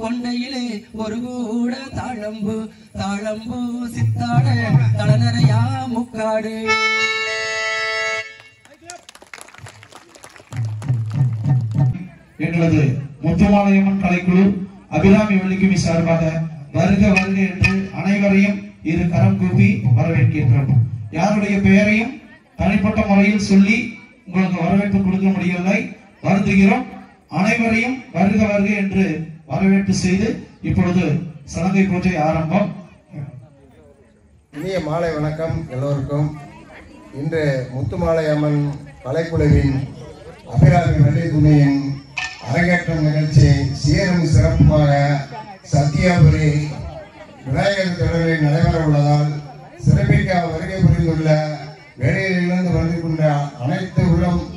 கொண்டையிலே ஒரு கூட தாழம்பு தாழம்பு சித்தாட தளநரையா முக்காடு. எங்களது முத்துமாலையம்மன் கலைக்குழு அபிராமி வெள்ளிக்குமி சார்பாக வருக வருக என்று அனைவரையும் இரு கரம் கூப்பி வரவேற்கின்றோம். யாருடைய பெயரையும் தனிப்பட்ட முறையில் சொல்லி உங்களுக்கு வரவேற்பு கொடுக்க முடியவில்லை, வருந்துகிறோம். அனைவரையும் வருக வருக என்று வரவேற்பு செய்து இப்பொழுது சலங்கை பூஜை ஆரம்பம். இனிய மாலை வணக்கம் எல்லோருக்கும். இன்று முத்துமாலை அம்மன் கலைக்குழுவின் அபிராமி வெள்ளி துணியின் அரங்கேற்றம் நிகழ்ச்சி சீரும் சிறப்புமாக சத்தியாபுரி விநாயகர் திடலில் நடைபெற உள்ளதால் சிறப்பிக்க வருகை புரிந்துள்ள வெளியிலிருந்து வந்து கொண்ட அனைத்து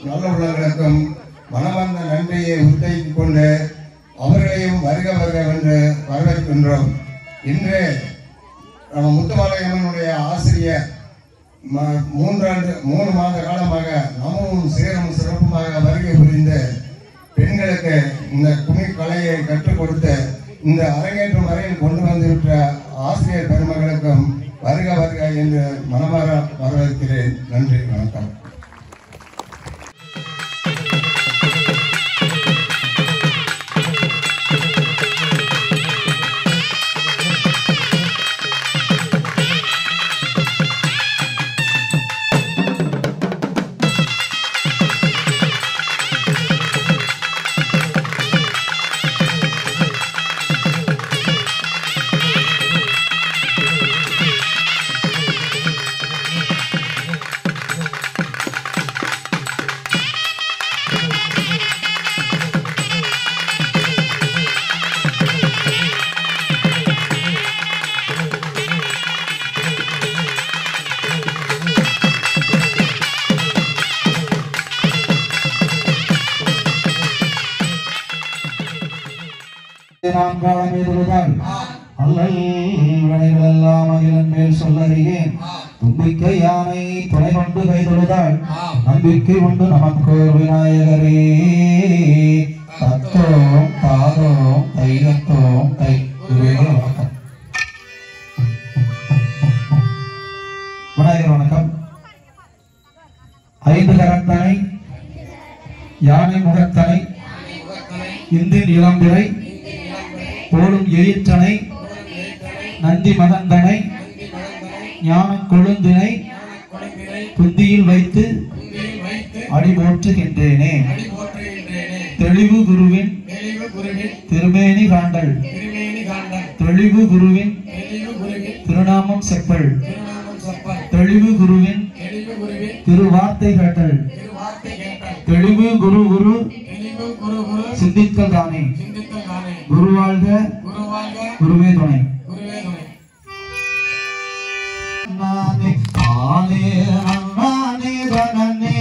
நல்ல உள்ளங்களுக்கும் மனமார்ந்த நன்றியை உத்தேசித்துக் கொண்டு அவர்களையும் வருக வருக என்று வரவேற்கின்றோம். இன்று நம்ம முத்துமாலையம்மனுடைய ஆசிரியர் 3 மாத காலமாக நமவும் சீரும் சிறப்புமாக வருகை புரிந்து பெண்களுக்கு இந்த கும்மி கலையை கற்றுக் கொடுத்து இந்த அரங்கேற்றம் வரையில் கொண்டு வந்துவிட்ட ஆசிரியர் பெருமகளுக்கும் வருக வருக என்று மனமாற வரவேற்கிறேன். நன்றி, வணக்கம். நான் காலம் எதிர்த்தால் அல்லல் வினைகளெல்லாம் அகிலன் மேல் சொல்லறியேன். தும்பிக்கை யானை துணை கொண்டு கை தொழுதால் நம்பிக்கை உண்டு நமக்கோர் விநாயகரே. தத்தோம் தாதோம் தைகத்தோம் தை. வணக்கம் விநாயகர் வணக்கம். 5 கரத்தனை யானை முகத்தனை இந்தின் இளம்பிறை போலும் எயிற்றனை நந்தி மகந்தனை ஞான கொழுந்தினை புத்தியில் வைத்து அடி போற்றுகின்றேனே. தெளிவு குருவின் திருமேனி காண்டல் தெளிவு குருவின் திருநாமம் செப்பல் தெளிவு குருவின் திருவார்த்தை கேட்டல் தெளிவு குரு குரு சிந்தித்தல் தானே. குரு வாழ்க குருவே துணை. நானே ஆனே அண்ணானே தனனே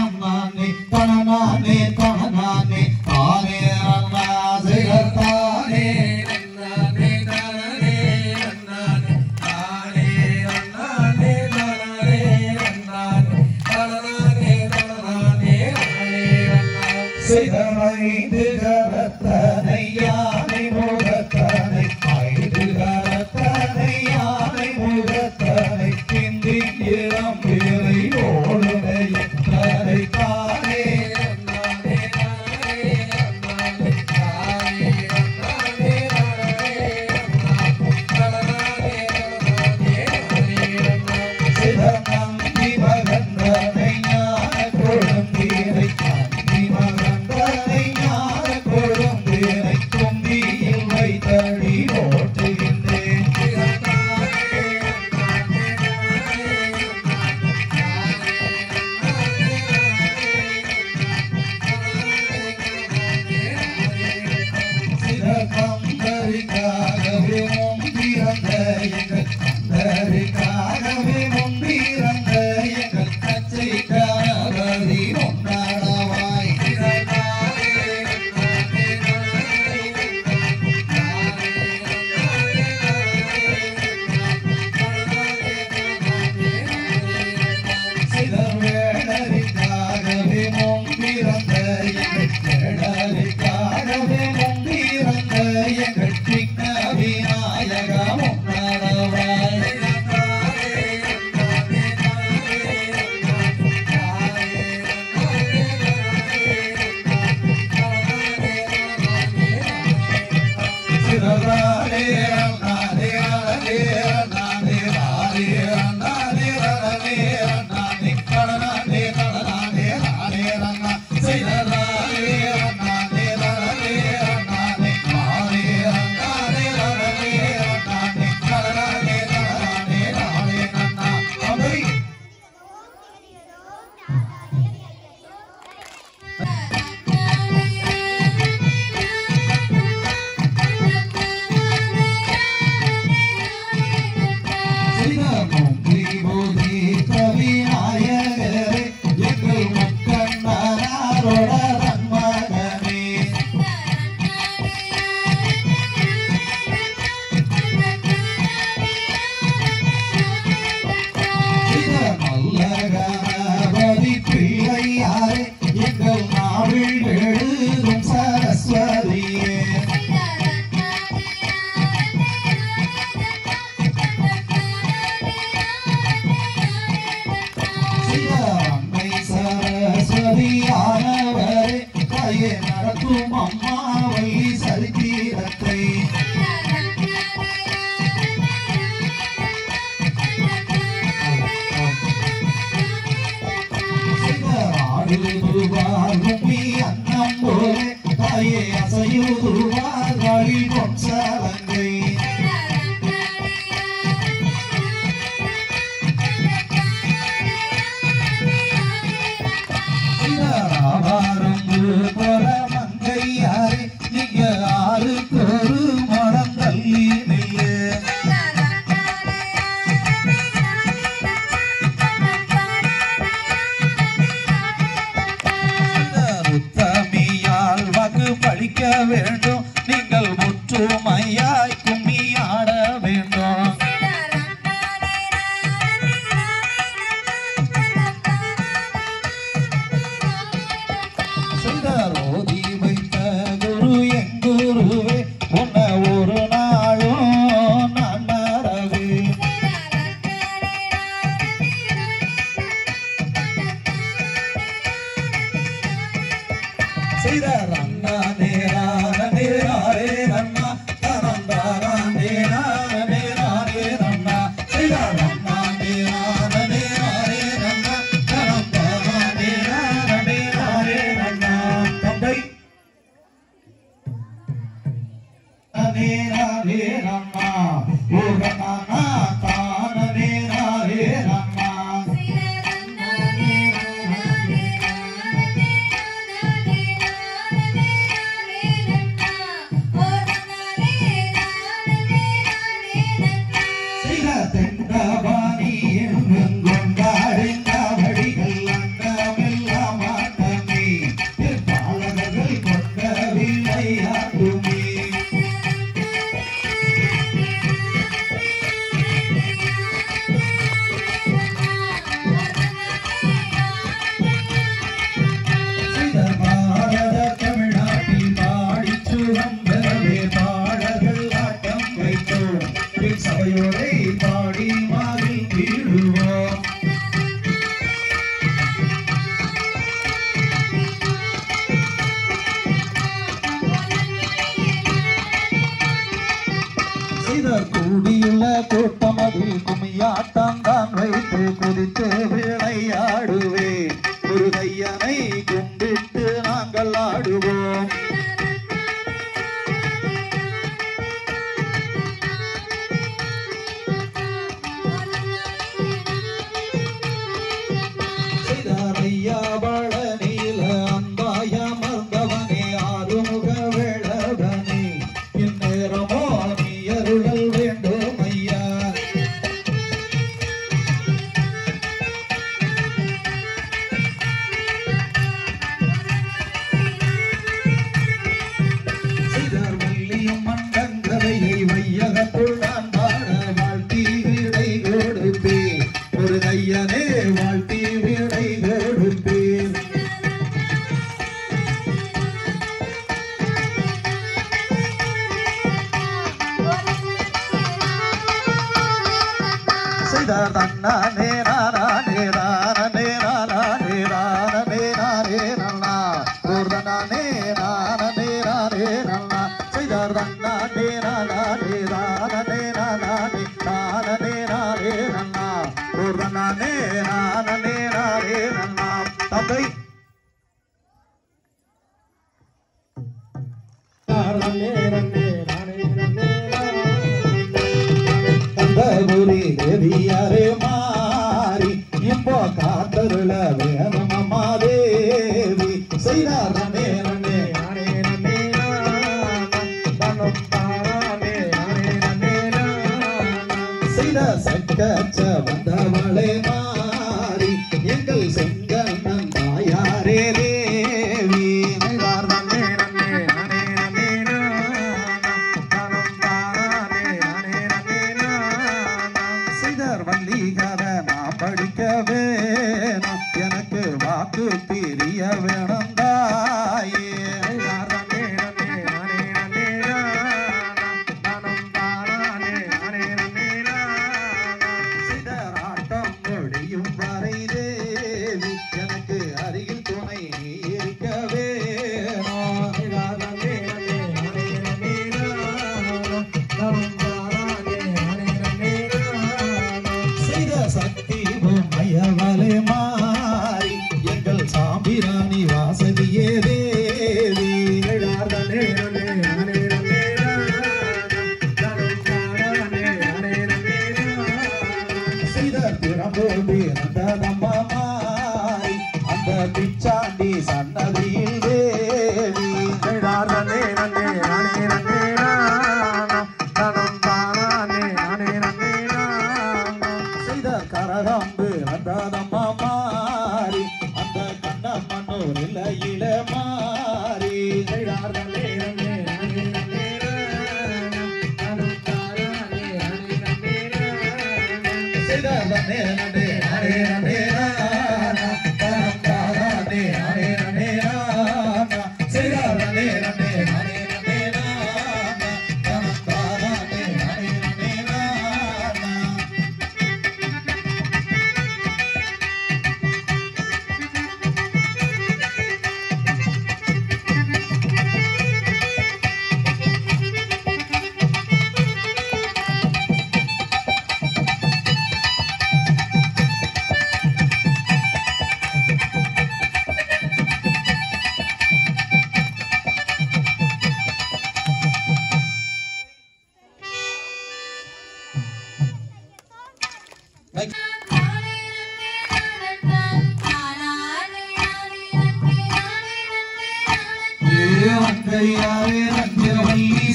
அண்ணானே தனனானே தனனானே ஆனே அண்ணா ஜெகத்தானே அண்ணானே தனனே அண்ணானே ஆனே அண்ணானே தனனே அண்ணானே தனனானே தனனானே ஆனே அண்ணா சிதமைந்து கரத்தனை யானை முகத்தனை 5 கரத்தனை யானை முகத்தனை கிந்தி இளம் பிறை ஓடுமையத்தனை தானே அண்ணானே தானே அண்ணானே தானே அண்ணானே தானே அண்ணானே சிதநம்பி மகந்தனை ஞான கொழுந்தீரை நம்பி மகந்தனை ஞான கொழுந்தீரை தும்பியில் வைத்தடி ஓட்டுகின்றேன். சரியானவரே தாயே நடத்தும் அம்மாவை சரித்திரத்தை ஆடுதுவார் கும்மி அன்னம் போலே தாயே அசையுதுவார் வழி பொன்சலங்கை மங்கையாரே நீங்க ஆளுக்கு ஒரு மனம் தள்ளி நில்லு உத்தமியால் வாக்கு பழிக்க வேண்டும் நீங்கள் முற்றுமையாய் கும்மி ஆட வேண்டும் ஓதி வைத்த குரு எங்குருவே உன்னை ஒரு நாளும் நான் மறவே செய்த ரன்னா நேரானே நாரே ரன்னா தனந்தாரானே நானே நாரே ரன்னா செய்த ரன்னா நேரானே நாரே ரன்னா தனந்தாரானே நானே நாரே ரன்னா தந்தை நே நாரே ரன்னா ஓ ரன்னா தானே நாரே ரன்னா தெண்டபாணி எங்கும் கொண்டாடுங்க வழிகள் அண்டமெல்லாம் ஆட்டமே பாலகர்கள் கொண்ட விளையாட்டுமே பாரத தமிழ்நாட்டில் பாடிச்சு வந்தவே பாடல்கள் ஆட்டம் வைத்தோம் சபையோரை பாடி மாறி வீழுவோம் கூடியுள்ள கூட்டம் அதில் கும்மியாட்டம் தான் வைத்து குதித்து விளையாடுவே முருகையனை கும்பிட்டு நாங்கள் ஆடுவோம் பழனியில அன்பாய மர்ந்தவனே ஆறுமுக வேளவனே இந்நேரமோ நீ அருளல் வேண்டும் ஐயா செய்தார் வள்ளியும் மண்டங்கதையை வையகத்துள் நான் பாட வாழ்த்தி விடை கொடுப்பேன் ஒரு கையனே வாழ்த்தி விடை கொடுப்பேன் செய்தார் தன்னானே நானே நானே நானே நானே நானே நன்னா பூர்ணனே நானே நானே நன்னா செய்தார் தன்னானே நானே நானே நானே நானே நானே நன்னா பூர்ணனே நானே நானே நன்னா தந்தை தந்தபுரி தேவியாரே மாறி இப்போ காத்தருள வேணும் அம்மா தேவி செய்தார் நன்னே நன்னே நானே நன்னே செய்த சக்கச்ச வந்தவளே மாறி எங்கள் செங்கண்ணன் தாயாரே தேவி செய்தார் நன்னே நன்னே நானே நன்னே செய்தார் வள்ளிகர நான் படிக்க வேணும் எனக்கு வாக்கு பிரிய வேணும் தாயே செய்தார் ஆட்டம் முடியும் வரை தேவி எனக்கு அருகில் துணை இல மாறி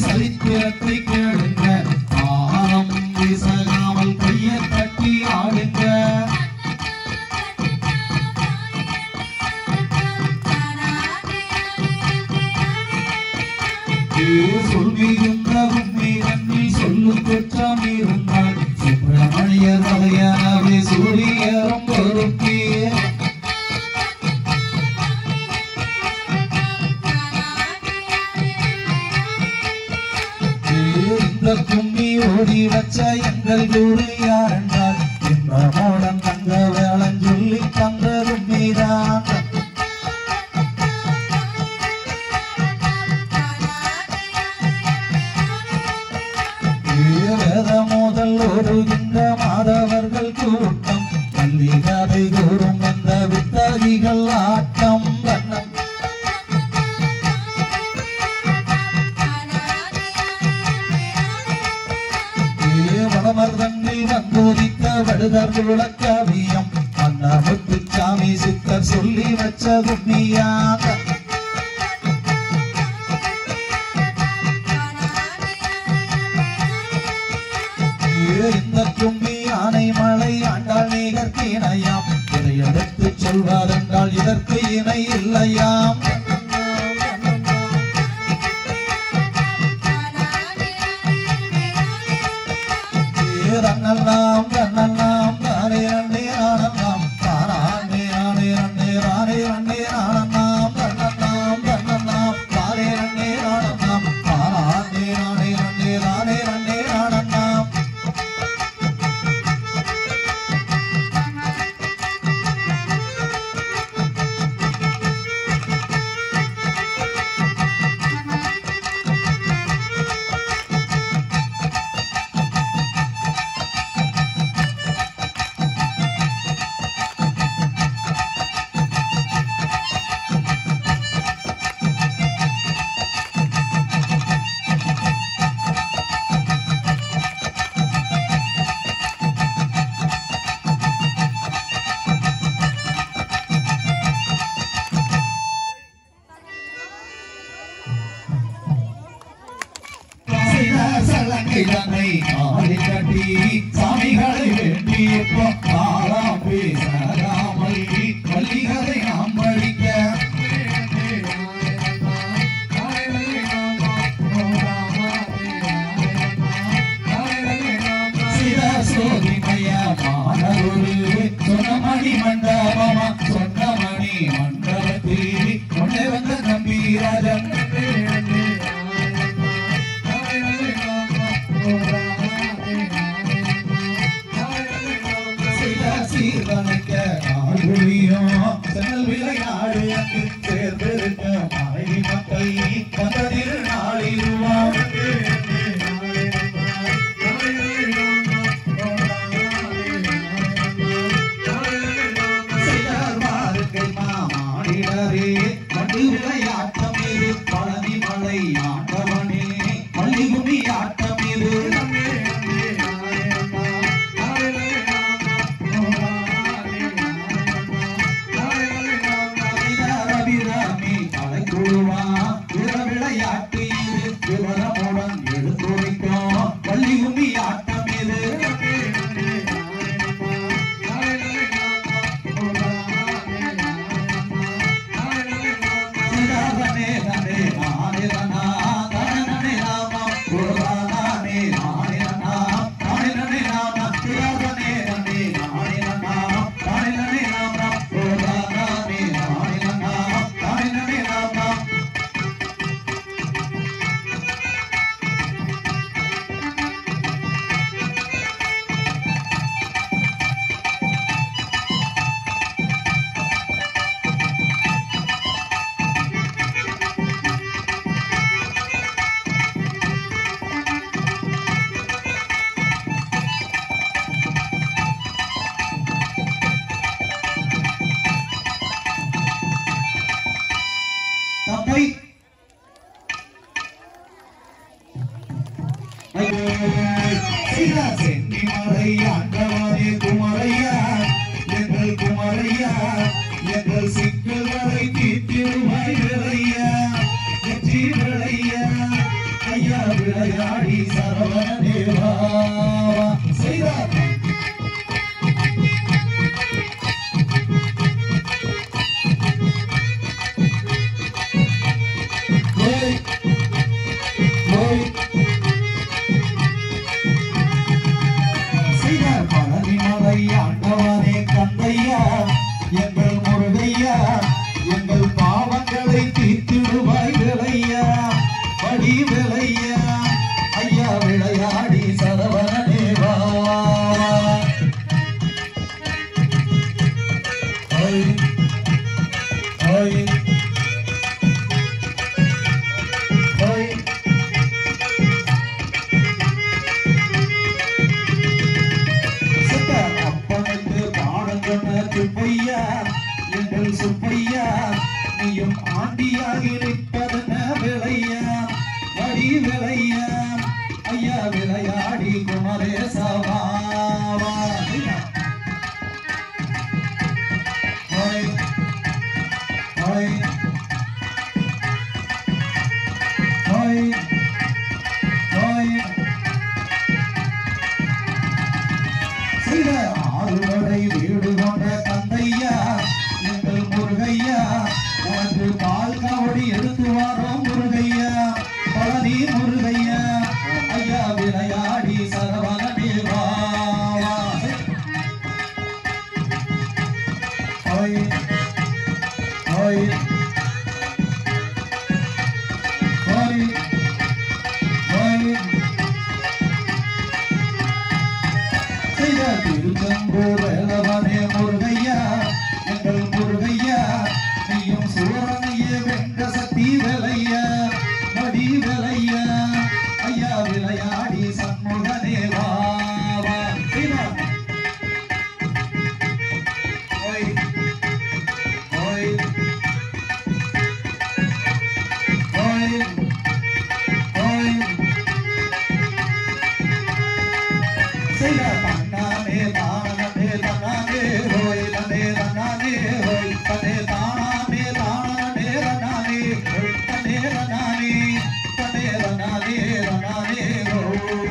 சரித்திரத்தை கேளுங்க ஆரம் வீசகாமல் கையை தட்டி ஆடுங்க சொல்மிகுந்த உண்மை கண்ணில் சொல்லு குற்றம் இருந்தால் சுப்பிரமணியர் வகையாவே சூரியரும் பொறுக்கே இந்த கும்மி ஓடி வச்ச எங்கள் குரு யாரென்றால் இன்பமோடன் தங்க வேளன் சொல்லி தந்த கும்மிதான் வேத முதல் ஒருகின்ற மாதவர்கள் கூட்டம் பள்ளி கதை கூறும் எந்த வித்தகிகள் ஆட்டம் வண்ணம் வளமர்தன்னில் வந்தோதித்த வடுதர் விளக்கவியம் அண்ணமுத்து சாமி சித்தர் சொல்லி வச்ச கும்மியாக இந்த கும்மி ஆனை மலை ஆண்டாள் நீகற்கு இணையாம் இதை எடுத்து சொல்வதென்றால் இதற்கு இணை இல்லையாம் ரன்னல்லாம் ரன்னல்லாம் தானே ரன்னே ஆனல்லாம் தானே ரானே ரன்னே ரானே ரன்னே ஆனல்லாம் ரன்னல்லாம் ரன்னல்லாம் தானே ரன்னே ஆனல்லாம் தானே ரானே ரன்னே ரானே ரன்னே ஆனல்லாம் வேலையா எங்கள் சிக்கல்களை தீர்த்திடுவாய் வேலையா வெற்றி வேலையா ஐயா விளையாடி சரவண தேவா செய்தார் ஆண்டவனே கந்தையா எங்கள் முருகையா எங்கள் பாவங்களை தீர்த்திடுவாய் விளையா படி விளையா ஐயா விளையாடி சரவண தேவா சுப்பையா எங்கள் சுப்பையா நீயும் ஆண்டியாகி நிற்பதன விளையா வடி விளையா ஐயா விளையாடி குமரேசவா ஆறுவடை வீடு கொண்ட தந்தையா எங்கள் முருகையா உனக்கு பால் காவடி எடுத்து வாரோம் முருகையா பழனி முருகையா ஐயா விளையாடி சரவண தேவா திருச்செங்கோடே முருகையா எங்கள் முருகையா நீயும் சூரனைய வெங்க சக்தி விளையா மடி விளையா ஐயா விளையாடி சண்முக தேவா தன்னானே தானே தன்னானே ஹோய் தனே தன்னானே ஹோய் தனே தானே தானே தன்னானே ஹோய் தனே தன்னானே தனே தன்னானே தன்னானே ஹோய்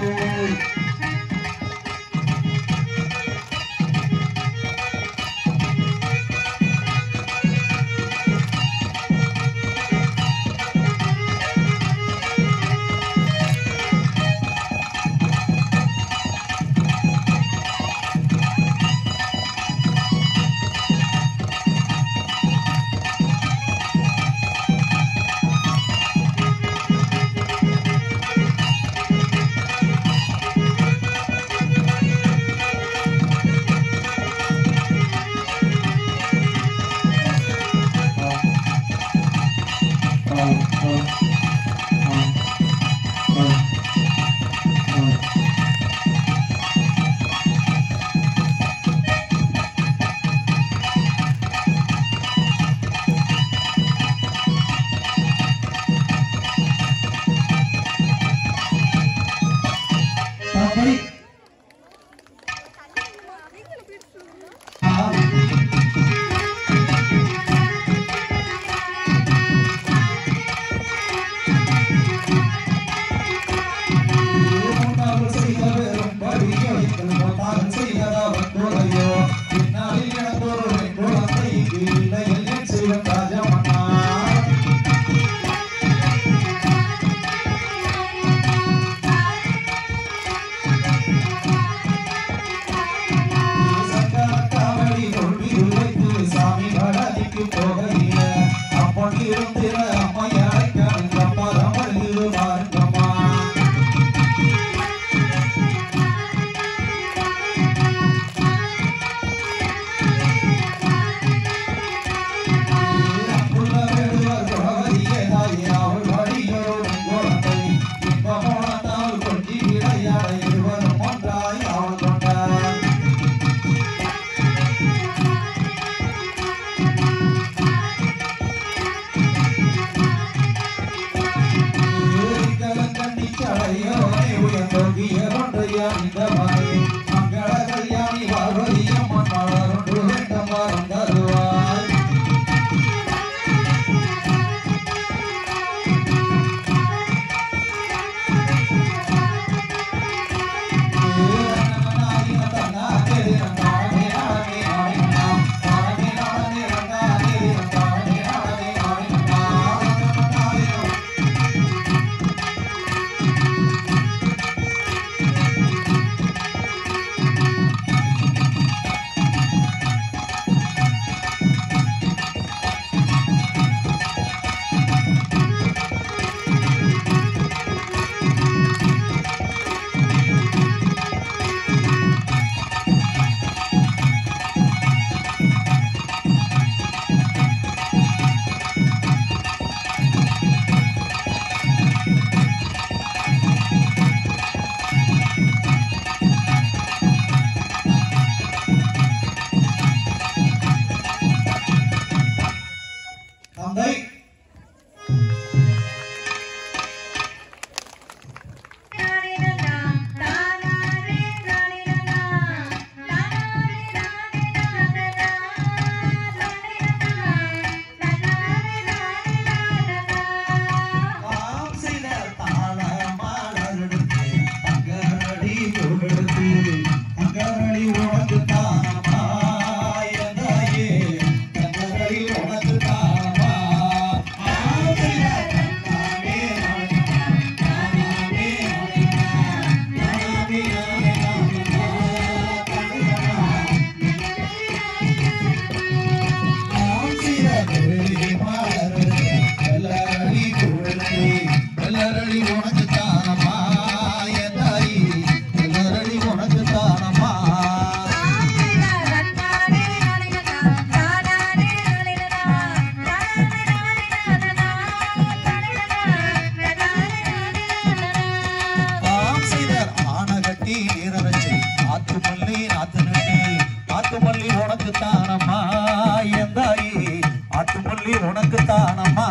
ஆட்டுப்பள்ளி உனக்கு தானம்மா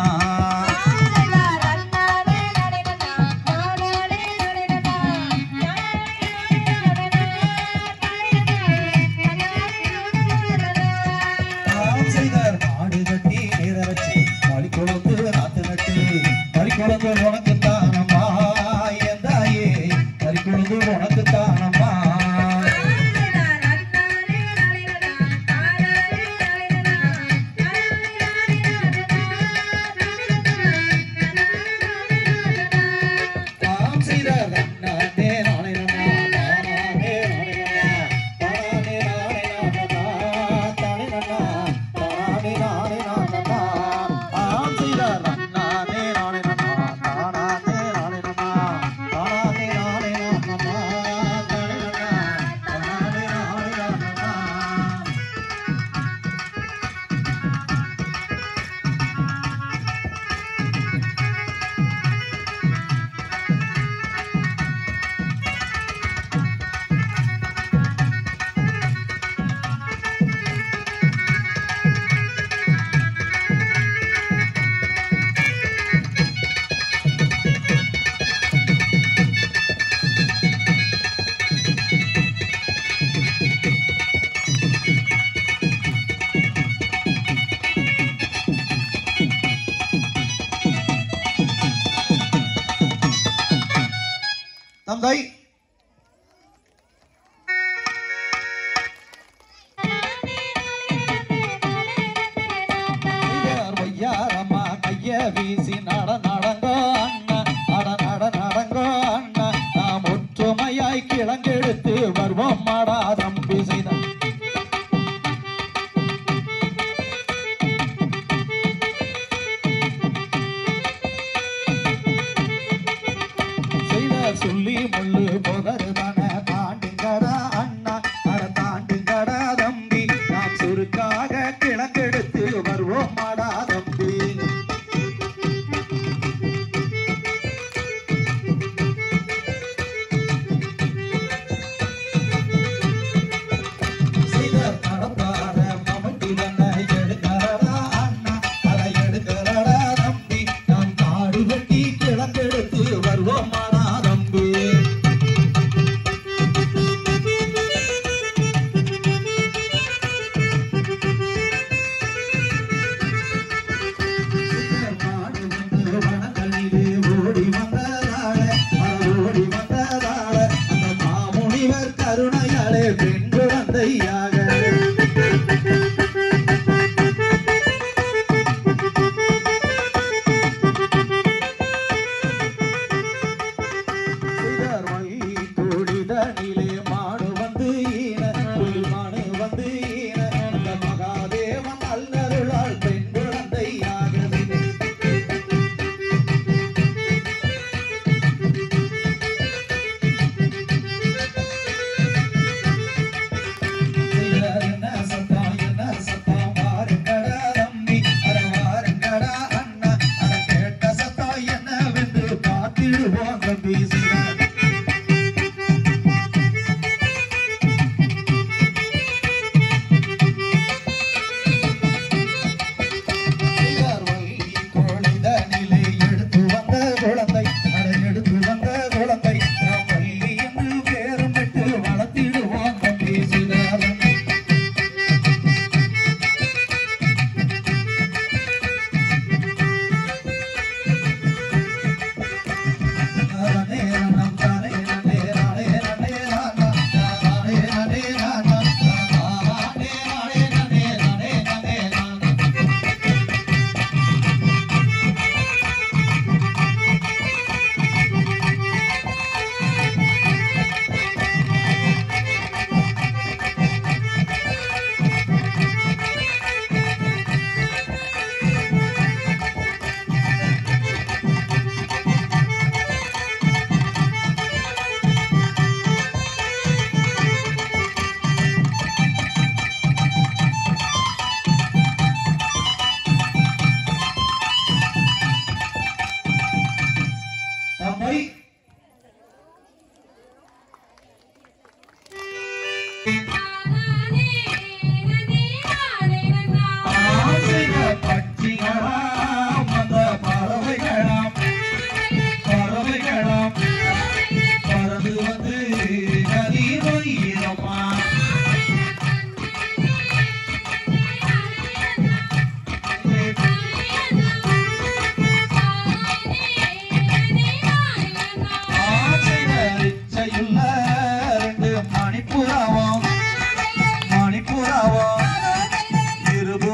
உனக்கு தானம்மா என் தாயே கறிக்குழந்து உனக்கு தானம்மா தந்தை வையாரம்மா கைய வீசி நடங்கோ அண்ணா நடங்கோ அண்ணா நாம் ஒற்றுமையாய் கிழங்கெடுத்து வருவோம் மாடா தம்பி செய்த சொல்லி முள்ளு போதருதான தாண்டுங்கடா அண்ணா தாண்டுங்கடா தம்பி நாம் சுருக்காக கிழங்கெடுத்து வருவோம் மாடா தம்பி எடுக்கிறடா அண்ணா எடுக்கிறடா தம்பி நாம் காடு வெட்டி கிழங்கெடுத்து வருவோம் மாடா தம்பி ஓடி வந்ததால அந்த மாமுனிவர் கருணையாலே பெண் குழந்தையாக கூடிதனிலே மாடு வந்து மாடு வந்து அந்த மகாதேவன் அல்லருளால் பெண் குழந்தையாக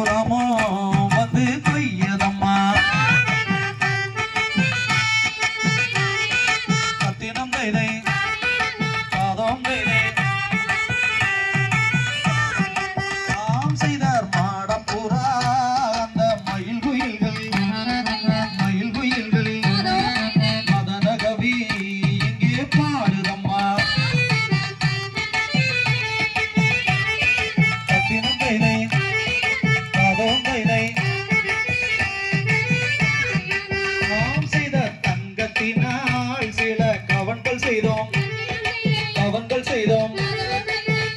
பூரமோ வந்து கொய்யதம்மா கத்தினம் தைதை காதம் தைதை நாம் செய்தார் மாடம் புறா அந்த மயில் குயில்கள் மதன கவி இங்கே பாடுதம்மா கத்தினம் தைதை காதம் தைதை நாம் செய்த தங்கத்தினால் சில கவன்கள் செய்தோம்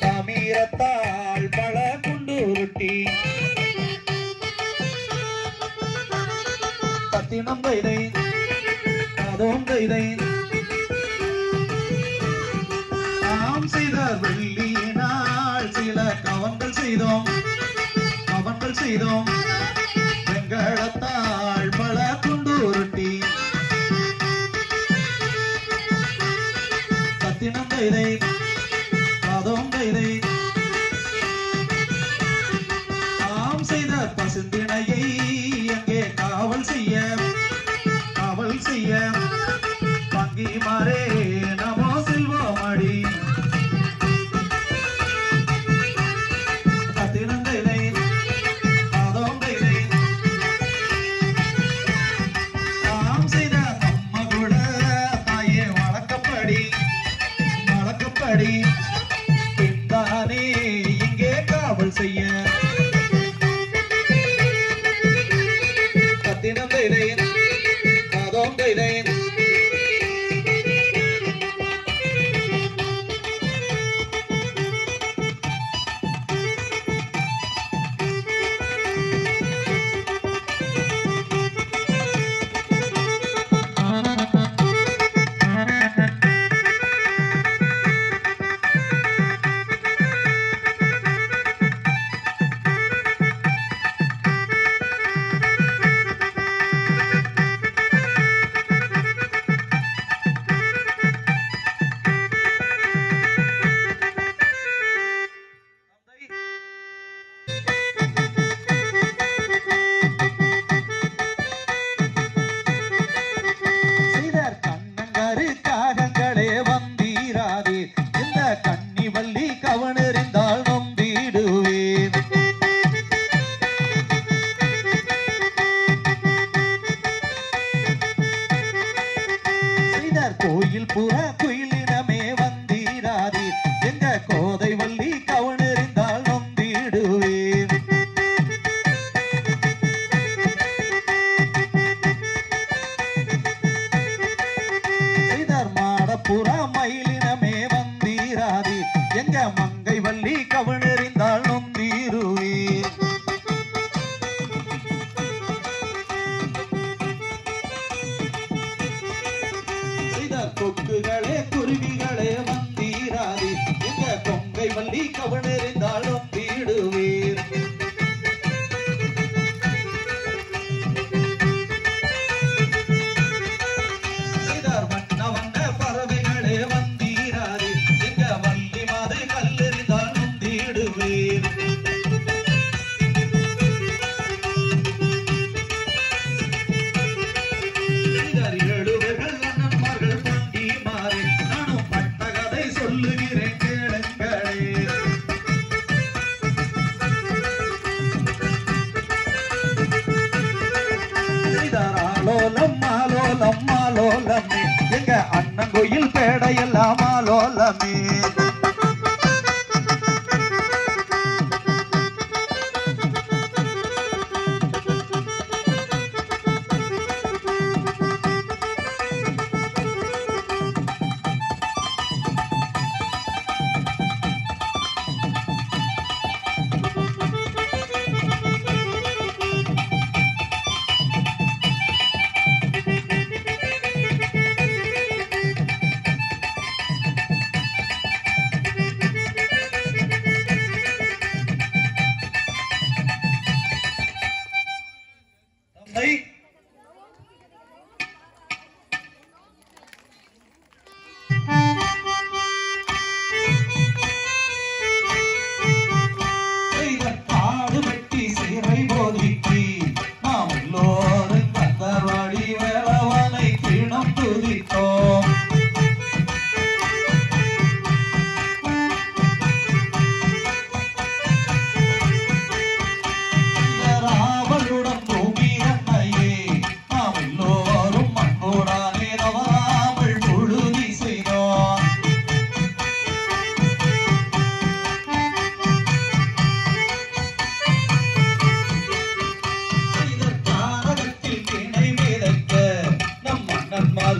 தமிரத்தால் பல குண்டு உருட்டி கத்தினம் தைதை காதம் தைதை நாம் செய்த வெள்ளியினால் சில கவன்கள் செய்தோம் வெங்கடத்தால் பல குண்டு உருட்டி கத்தினம் தைதை காதம் தைதை நாம் செய்த பசுந்தினையை அங்கே காவல் செய்ய பங்கி மாறே நமோ செல்வோம் அடி கத்தினம் தைதை காதம் தைதை நாம் செய்த அம்மா கூட தாயே வழக்கப்படி பின்தானே இங்கே காவல் செய்ய கத்தினம் தைதை காதம் தைதை கோயில் புறா குயிலினமே வந்தீராதே எங்க கோதை வள்ளி கவனறிந்தால் நொந்திடுவேன் செய்தார் மாடப்புறா மயிலினமே வந்தீராதே எங்க மங்கை வள்ளி கவனறிந்தால் நொந்திடுவேன் கொக்குகளே குருவிகளே வந்தீராதே எங்க கொங்கை வள்ளி கவனறிந்தாலும் தீடுவீர் வண்ண வண்ண பறவைகளே வந்தீராதே எங்க வள்ளி மாதை கல்லெறிந்தாலும் தீடுவீர் மாலோலமே எங்க அண்ணன் கோயில் பேடையெல்லாம் மாலோலமே பாடு வெட்டி சிறை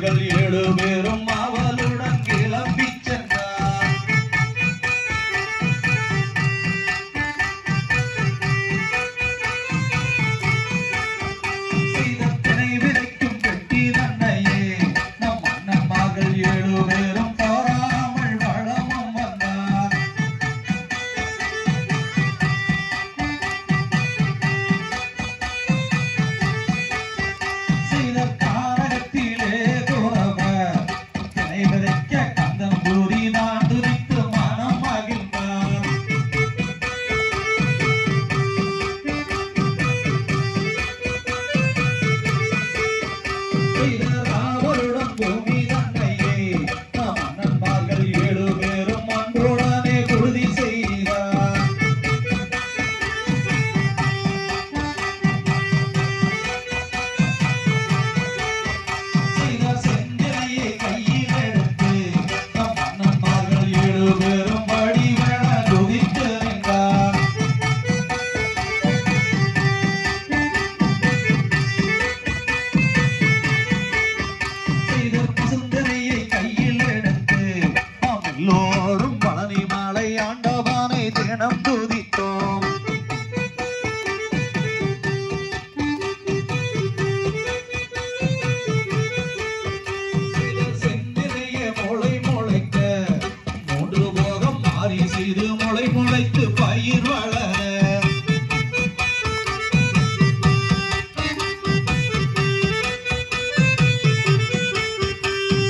மகள் 7 பேரும் அவளுடன் கிளம்பி சென்றார். சீதத்தினை விதைக்கும் பெட்டி தன்னையே நம் அண்ணன் மகள் 7 பேரும் தோறாமல் வளமும் வந்தார். சீதக்காரகத்திலே குறவர் தினை விதைக்க கந்தம் கூறி நான் துதித்து மனம் மகிழ்ந்தார். சீதராவருடன் பூமி தன்னையே நம் அண்ணன் மகள் 7 பேரும் ஒன்றுடனே உறுதி செய்தார். சீதர் செந்தினையை கையில் எடுத்து நம் அண்ணன் மகள் 7 பேரும் வடிவென துதித்து நின்றார். சீதர் பசுந்தினையை கையில் எடுத்து நாம் எல்லோரும் பழனி மலை ஆண்டவனை தினம் துதித்தோம். சீதர் செந்தினையை முளை முளைக்க 3 போகம் மாறி சிறு முளை முளைத்து பயிர் வளர.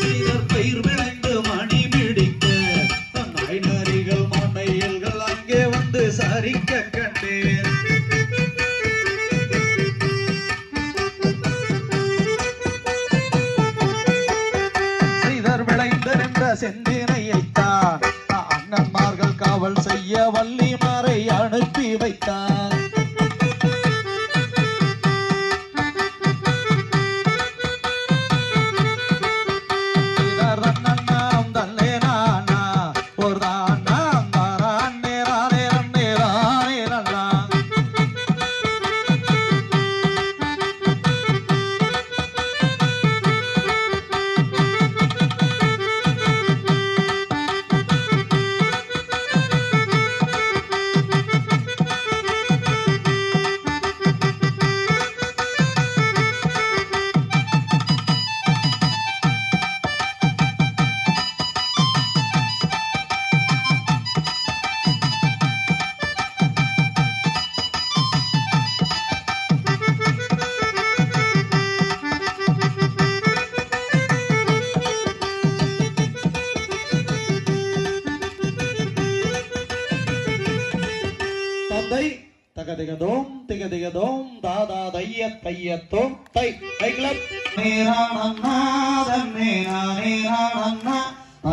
சீதர் பயிர் விளைந்து மணி பிடிக்க தன் ஐநரிகள் மண்ணையல்கள் அங்கே வந்து சரிக்க கண்டேன். சீதர் விளைந்து நின்ற செந்தினையைத்தான் அண்ணன்மார்கள் காவல் செய்ய வள்ளிமறை அனுப்பி வைத்தார். சீதர் அண்ணன்னாம் தன்னே நானா ஒரு தாண்டாம் தாரானே ரானே ரன்னே ரானே ரன்னா. தந்தை திகதிகதோம் தாதா தையத்தோம் தை கைக்ளப் நேரானன்னாதன் நேரானேரானன்னா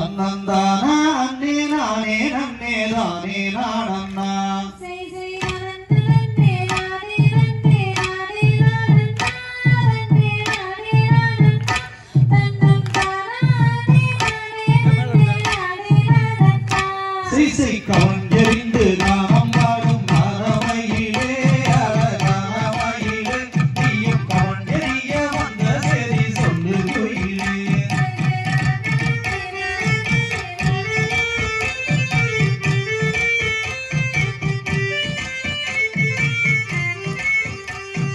அன்னந்தானா அன்னே நானே நன்னே தானே நானன்னா. சீசை கவஞ்செறிந்து நாமம் பாடும் மரமையிலே அழகமையிலே நீயும் கவஞ்செறிய வந்த சரி சொல்லு குயிலே.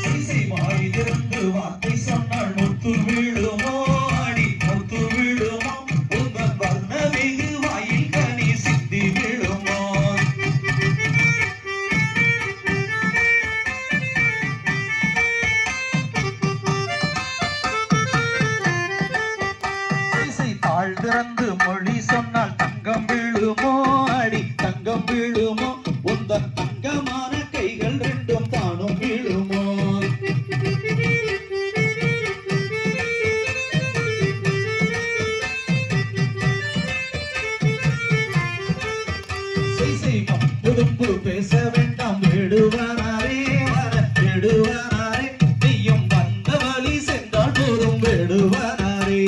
சீசை வாய் திறந்து வார்த்தை சொன்னால் முத்து விழுமோ அடி முத்து விழுமோ உங்கள் வர்ண வெகு வாயில் கனி சித்தி விழுமோ. சீசை தாழ் திறந்து மொழி சொன்னால் தங்கம் விழுமோ அடி தங்கம் விழுமோ உந்தன் தங்கமான கைகள் ரெண்டும் தானும் விழுமோ. சீசை உடுப்பு பேச வேண்டாம் வேடுவனாரே வேடுவனாரே நீயும் வந்த வழி சென்றால் போதும் வேடுவனாரே.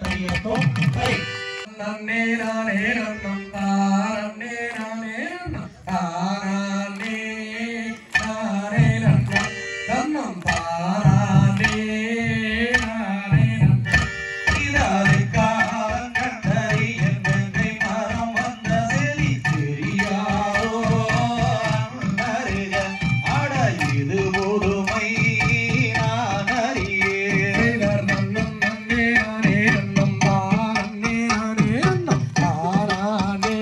தையத்தோம் தை நன்னே நானே நன்னம் தானே நானே தானே நானே நன்னம் நன்னம் தானே நானே நன்னம் இதாலை காங்கரை என்னை மரம் வந்த செலி தெரியாதோ அருக அட இது புதுமை நான் அறியேன் நன்னம் நன்னே நானே நன்னம் தானே நானே நன்னம் தானே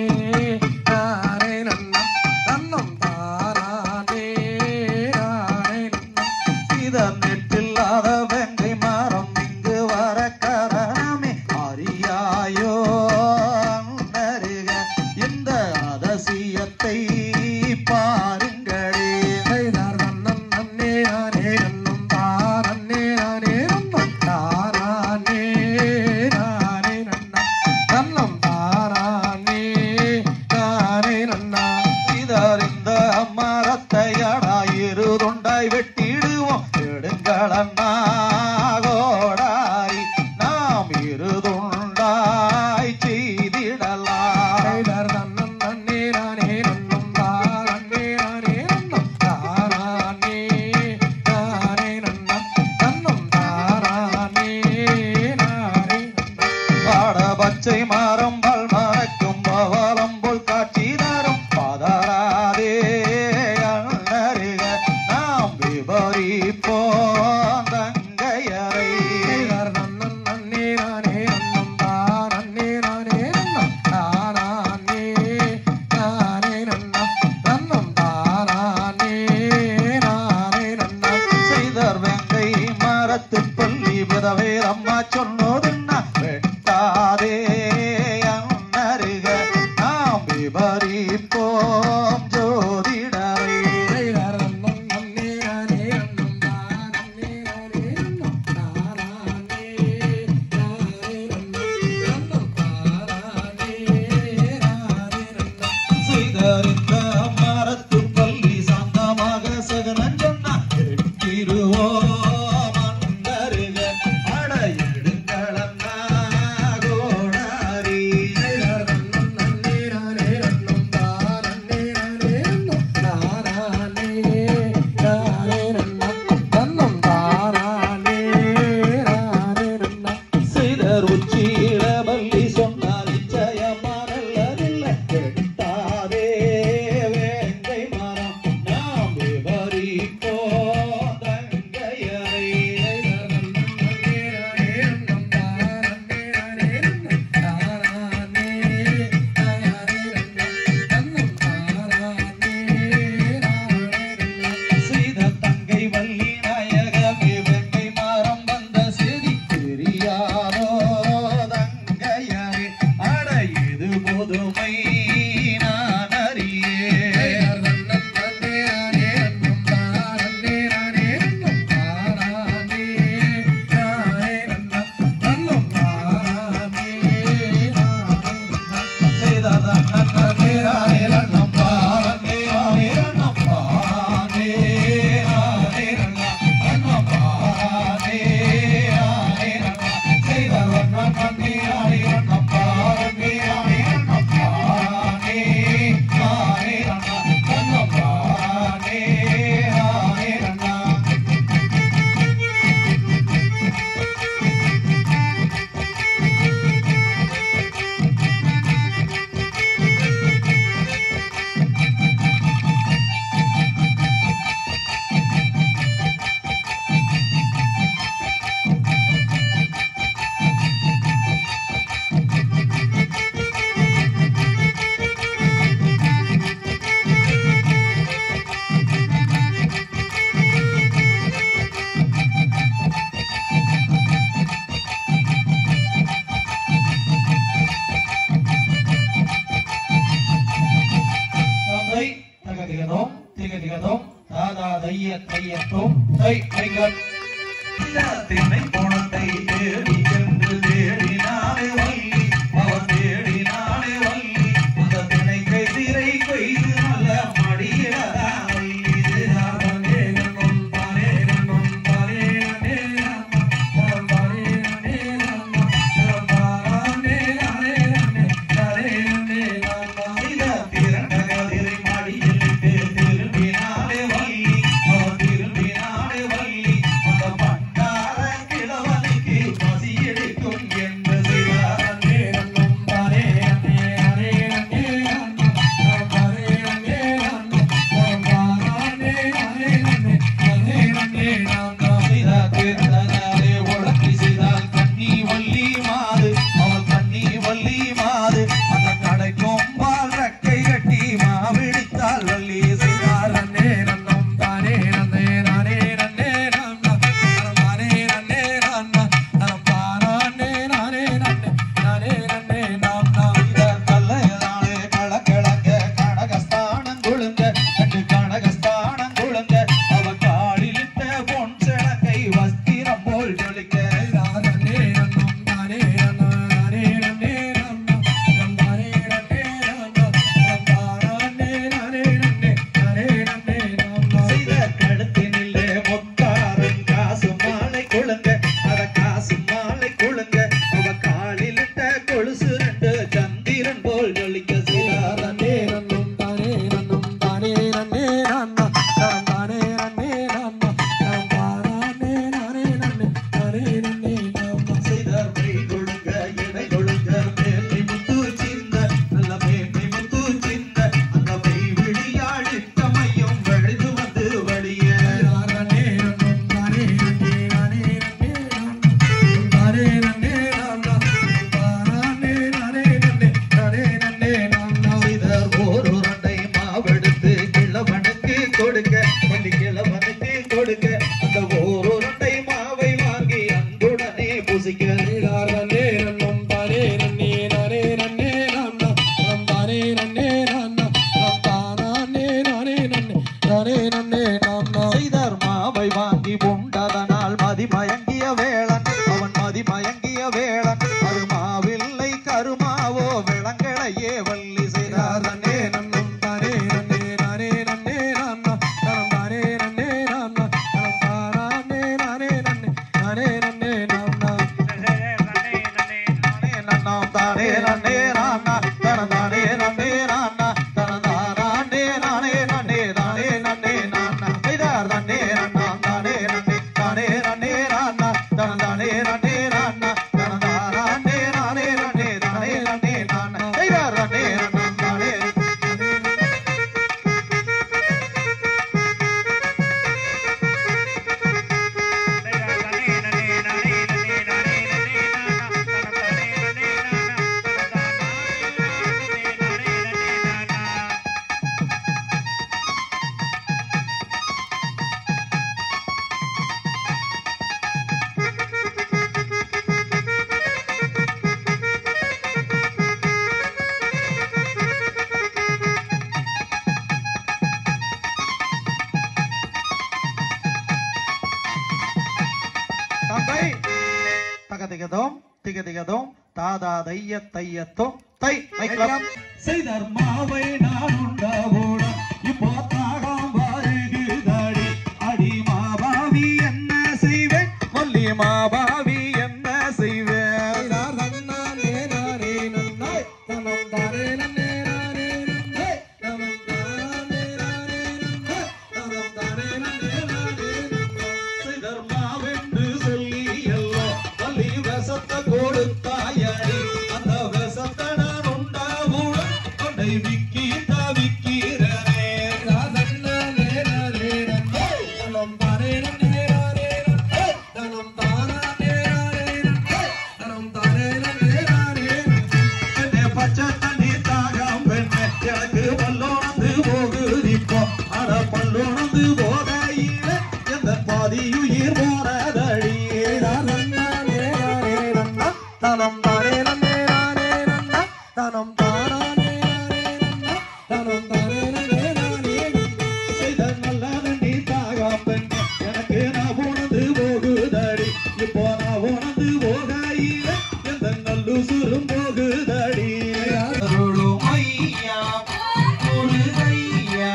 நானே நன்னம் நன்னம் தானே நானே நன்னம் இதன் நெற்றில்லாத வெங்கை மரம் இங்கு வர கரணமே அறியாயோ அருக இந்த அதிசயத்தை பாருங்களே நன்னம் நன்னே நானே நன்னம் தானே நானே நன்னம் தானே நானே நன்னம் நன்னம் தானே நானே நன்னம் இதர் இந்த மரத்தையடா இருதுண்டாய் வெட்டிடுவோம் எடுங்களன்னாகோடாய் நாம் இருதுண்டாய் செய்திடலாம் நன்னம் நன்னே நானே நன்னம் தானே நானே நன்னம் தானே நானே நன்னம் நன்னம் தானே நானே பாட பச்சை மரம் பல் மறக்கும் பவளம் போல் காட்சி தரும் பதறாதே அருக நாம் விபரிப்போம் தங்கையரை நன்னம் நன்னே நானே நன்னம் தானே நானே நன்னம் தானே நானே நன்னம் நன்னம் தானே நானே நன்னம் செய்தர் வெங்கை மரத்து பள்ளி விதவே அம்மா சொன்னோதுன்னா வெட்டாதே அருக நாம் விபரிப்போம் ஜோதிடரை நன்னம் நன்னே நானே நன்னம் தானே நானே நன்னம் தானே நானே நன்னம் தானே நானே நன்னம் செய்தறிந்த மரத்து பள்ளி சாந்தமாக சகனன் சொன்னா எட்டிருவோம் அந்தருக அட எடுங்களன்னா கோடாரி நன்னம் நன்னே நானே நன்னம் தானே நானே நன்னம் தானே நானே நன்னம் நன்னம் தானே நானே நன்னம் செய்தர் உச்சியில பள்ளி சொன்னால் நிச்சயமானல்லதில்லை கெட்டாதே வேங்கை மரம் நாம் விவரிப்போம் தங்கையரை செய்த தங்கை வள்ளி நாயகமே வெங்கை மரம் வந்த செடி தெரியாதோ தங்கையரே அட இது புதுமை நான் அறியேன் தையத்தோம் தை தைகள் தினை கோணத்தை தேடி சென்று தேடினாலே வள்ளி அவன் தேடினாலே வள்ளி அந்த தினை கைதிரை கொய்து நல்ல மடியிடதான் வள்ளி தானே நன்னும் தானே நன்னும் தானே நன்னே நன்னும் தானே நன்னே நன்னும் தானே நன்னே நானா செய்தார் மாவை வாங்கி உண்டதனால் மதிமயங்கிய வேளன் அவன் மதிமயங்கிய வேளன் அருமாவில்லை கருமாவோ விளங்களையே வள்ளி செய்தார் நன்னே நன்னும் தானே நன்னே நானே நன்னே நானா தனம் தானே நன்னே நானா தனம் தானே நானே நன்னே நானே நன்னே நானா நன்னாம் தானே நன்னே நானா தனம் தானே நன்னே நானா தனம் தானே நானே நன்னே தானே நன்னே நானா செய்தார் நன்னே நன்னாம் தானே நன்னே தானே நன்னே நானா தனம் தானே நன்னே நானா தனம் தானே நானே நன்னே தானே நன்னே நானா செய்தார் நன்னே நன்னாம் தானே தந்தை தகதிகதோம் திகதிகதோம் தாதா தைய தையத்தோம் தை மைக்லாம் செய்தார் மாவை நான் உண்டாவோட இப்போ தாகம் வருகுதடி அடி மாபாவி என்ன செய்வேன் மல்லி மாபாவி என்ன செய்வேன் நன்னானே நானே நன்னா தனம் தானே நன்னே நானே நன்னே தனம் தானே நானே நன்னா தனம் தானே நன்னே நானே நன்னா செய்தார் மாவென்று சொல்லி எல்லோ மல்லி விஷத்தை கொடுத்தாயடி அந்த விஷத்தை நான் உண்டாவோட கொண்டை விக்கி தவிக்கிறனே நன்னானே நானே நன்னா தனம் தானே நன்னே நானே நன்னா தனம் தானே நானே நன்னா தனம் தானே நன்னே நானே என்னை பச்சை தண்ணி தாகம் பெண்ணே எனக்கு பல்லோனந்து போகுதிப்போ அட பல்லோனந்து போகையில எந்த பாதியுயிர் போனதடி நன்னானே நானே நன்னா தனம் தானே நன்னே நானே நன்னா தனம் தானே நானே நன்னா தனம் தானே நன்னே நானே நன்னா செய்த நல்ல தண்ணி தாகம் பெண்ணே எனக்கு நான் உணர்ந்து போகுதடி இப்போ நான் உணர்ந்து போகையில எந்த நல்லு சுரும் போகுதடி அருளும் ஐயா முருகையா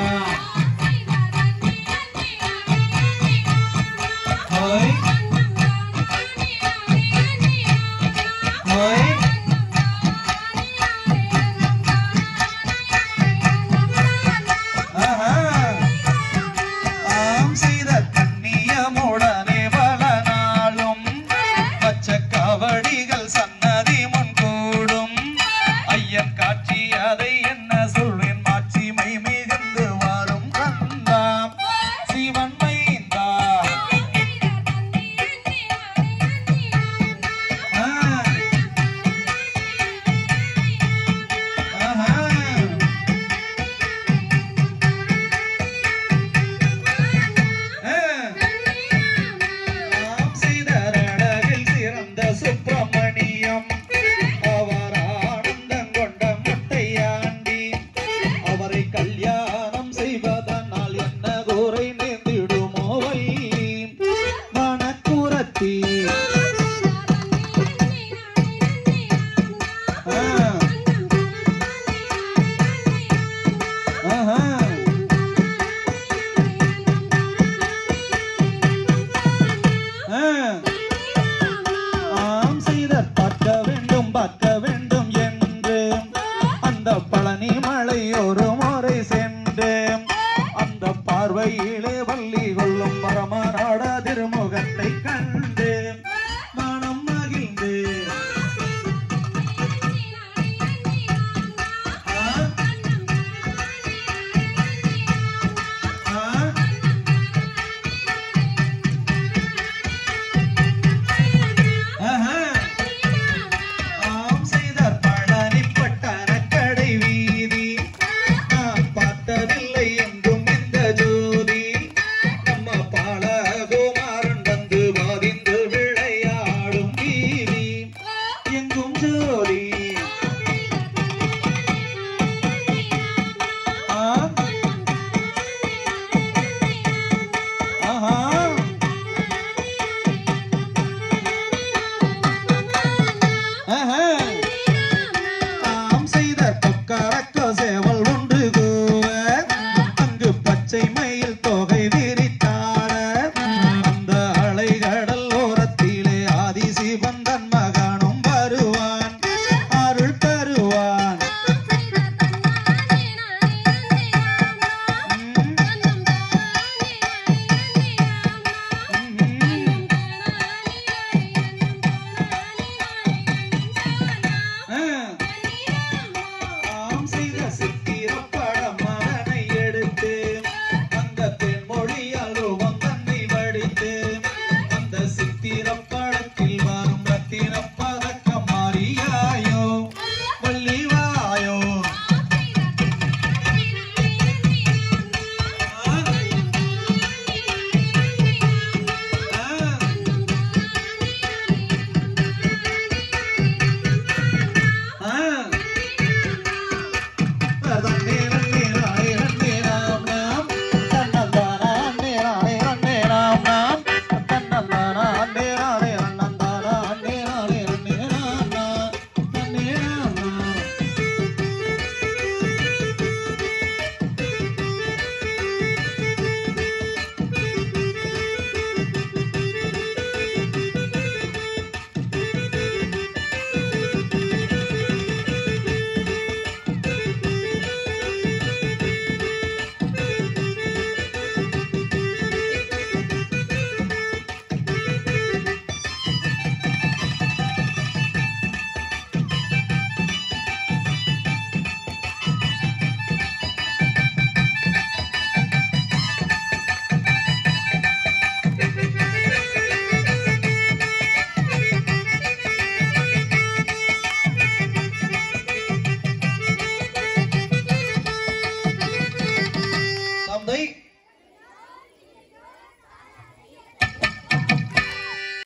ஹாய் ஹாய் ஆம் செய்த கண்ணியமுடனே பல நாளும் பச்சை காவடிகள் சன்னதி முன் கூடும் ஐயன் காட்சி அதை என்ன சொல்வேன் மாட்சிமை மிகுந்து வரும் கந்தாம் சிவன் மைந்தா நாம் செய்த அழகில் சிறந்த சுப்பிரமணியம் அவர் ஆனந்தம் கொண்ட முட்டையாண்டி அவரை கல்யாணம் செய்வதனால் என்ன கூரை நேர்ந்திடுமோ மனக்குரத்தி ஆம் செய்தற் பார்க்க வேண்டும் என்று அந்த பழனி மலை ஒரு முறை சென்று அந்த பார்வையிலே வள்ளி கொள்ளும் பரமநாட திரும